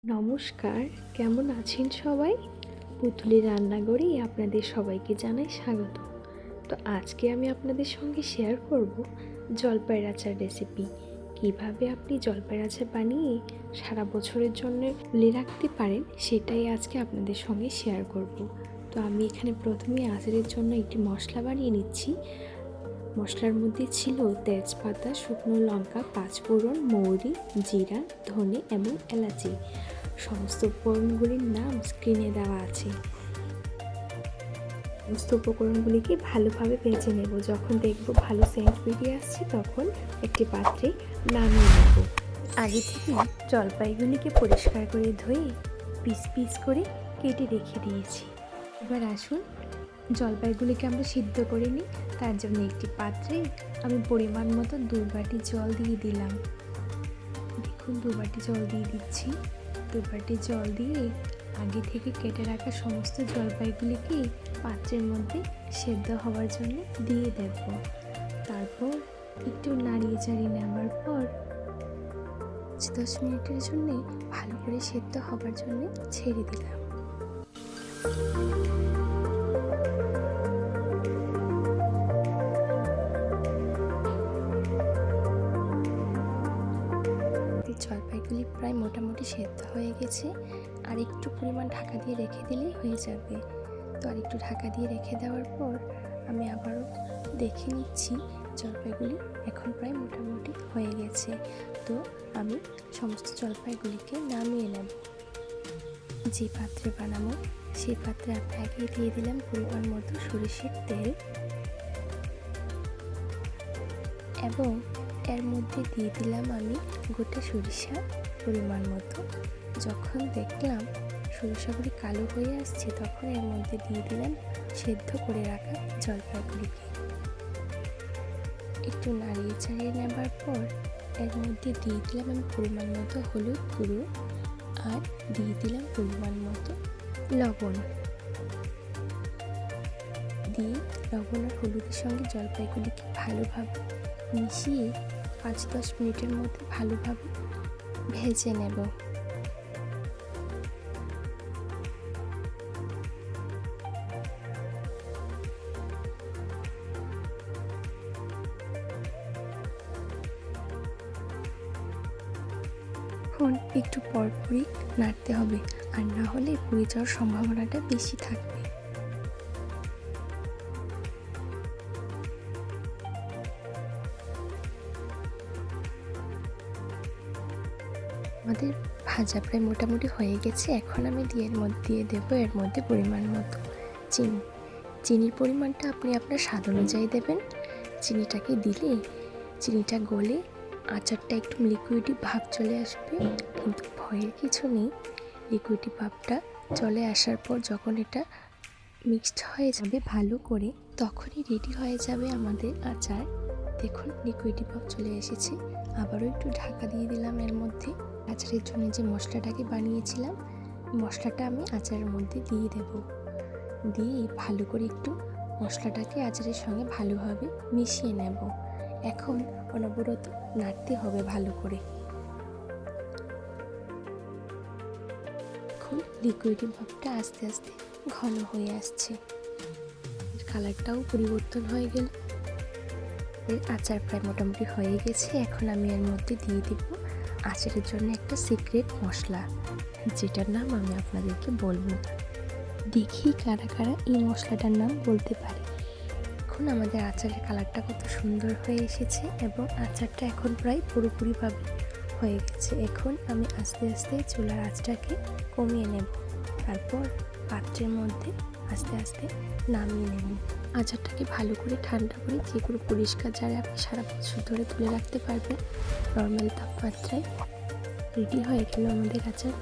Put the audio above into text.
নমস্কার, কেমন আছেন সবাই? পুতুলের রান্নাঘরেই আপনাদের সবাইকে জানাই স্বাগত। তো আজকে আমি আপনাদের সঙ্গে শেয়ার করব জলপাইয়ের আচার রেসিপি। কিভাবে আপনি জলপাইয়ের আচার বানিয়ে সারা বছরের জন্য তুলে রাখতে পারেন, সেটাই আজকে আপনাদের সঙ্গে শেয়ার করব। তো আমি এখানে প্রথমে আচারের জন্য একটি মশলা বানিয়ে নিচ্ছি। মশলার মধ্যে ছিল তেজপাতা, শুকনো লঙ্কা, পাঁচফোড়ন, মৌরি, জিরা, ধনে এবং এলাচি। সমস্ত উপকরণগুলির নাম স্ক্রিনে দেওয়া আছে। সমস্ত উপকরণগুলিকে ভালোভাবে ভেজে নেব। যখন দেখব ভালো সেন্ট বেরিয়ে আসছে, তখন একটি পাত্রে নামিয়ে নেব। আগে থেকে জলপাইগুলিকে পরিষ্কার করে ধুয়ে পিস পিস করে কেটে রেখে দিয়েছি। এবার আসুন জলপাইগুলিকে আমরা সিদ্ধ করে নিই। তার জন্য একটি পাত্রে আমি পরিমাণ মতো 2 বাটি জল দিয়ে দিলাম। দেখুন 2 বাটি জল দিয়ে দিচ্ছি। 2 বাটি জল দিয়ে আগে থেকে কেটে রাখা সমস্ত জলপাইগুলিকে পাত্রের মধ্যে সেদ্ধ হওয়ার জন্য দিয়ে দেব। তারপর একটু নাড়িয়ে চাড়িয়ে নেওয়ার পর 10 মিনিটের জন্য ভালো করে সেদ্ধ হওয়ার জন্য ছেড়ে দিলাম। জলপাইগুলি প্রায় মোটামুটি সেদ্ধ হয়ে গেছে, আর একটু পরিমাণ ঢাকা দিয়ে রেখে দিলেই হয়ে যাবে। তো আর একটু ঢাকা দিয়ে রেখে দেওয়ার পর আমি আবারও দেখে নিচ্ছি জলপাইগুলি এখন প্রায় মোটামুটি হয়ে গেছে। তো আমি সমস্ত জলপাইগুলিকে নামিয়ে নেব। যে পাত্রে বানাবো সেই পাত্রে আমি আগে দিয়ে দিলাম পরিমাণ মতো সরিষার তেল এবং এর মধ্যে দিয়ে দিলাম আমি গোটা সরিষা পরিমাণ মতো। যখন দেখলাম সরিষাগুলি কালো হয়ে আসছে, তখন এর মধ্যে দিয়ে দিলাম সেদ্ধ করে রাখা জলপাইগুলিকে। একটু নাড়িয়ে চাড়িয়ে নেবার পর এর মধ্যে দিয়ে দিলাম আমি পরিমাণ মতো হলুদ গুঁড়ো আর দিয়ে দিলাম পরিমাণ মতো লবণ। দিয়ে লবণ আর হলুদের সঙ্গে জলপাইগুলিকে ভালোভাবে মিশিয়ে 5-10 মিনিটের মধ্যে ভালোভাবে ভেজে নেব। এখন একটু পরপরই নাড়তে হবে, আর না হলে পুড়ে যাওয়ার সম্ভাবনাটা বেশি থাকবে। আমাদের ভাজা প্রায় মোটামুটি হয়ে গেছে। এখন আমি দিয়ে দেবো এর মধ্যে পরিমাণ মতো চিনি। চিনির পরিমাণটা আপনি আপনার স্বাদ অনুযায়ী দেবেন। চিনিটাকে দিলে চিনিটা গলে আচারটা একটু লিকুইডি ভাব চলে আসবে, কিন্তু ভয়ের কিছু নেই। লিকুইডি ভাবটা চলে আসার পর যখন এটা মিক্সড হয়ে যাবে ভালো করে, তখনই রেডি হয়ে যাবে আমাদের আচার। দেখুন লিকুইডি ভাব চলে এসেছে। আবারও একটু ঢাকা দিয়ে দিলাম। এর মধ্যে আচারের জন্য যে মশলাটাকে বানিয়েছিলাম, মশলাটা আমি আচারের মধ্যে দিয়ে দেব। দিয়ে ভালো করে একটু মশলাটাকে আচারের সঙ্গে ভালোভাবে মিশিয়ে নেব। এখন অনবরত নাড়তে হবে ভালো করে। এখন লিকুইডি ভাবটা আস্তে আস্তে ঘন হয়ে আসছে, কালারটাও পরিবর্তন হয়ে গেল। আচার প্রায় মোটামুটি হয়ে গেছে। এখন আমি এর মধ্যে দিয়ে দিব আচারের জন্য একটা সিক্রেট মশলা, যেটার নাম আমি আপনাদেরকে বলবো। দেখি কারা কারা এই মশলাটার নাম বলতে পারে। এখন আমাদের আচারের কালারটা কত সুন্দর হয়ে এসেছে এবং আচারটা এখন প্রায় পুরোপুরিভাবে হয়ে গেছে। এখন আমি আস্তে আস্তে চুলার আঁচটাকে কমিয়ে নেব, তারপর পাত্রের মধ্যে আস্তে আস্তে নামিয়ে নেব। আচারটাকে ভালো করে ঠান্ডা করে যে কোনো পরিষ্কার জায়গায় আপনি সারা বছর ধরে তুলে রাখতে পারবেন নর্মাল তাপমাত্রায়। রেডি হয়ে গেল আমাদের আচার।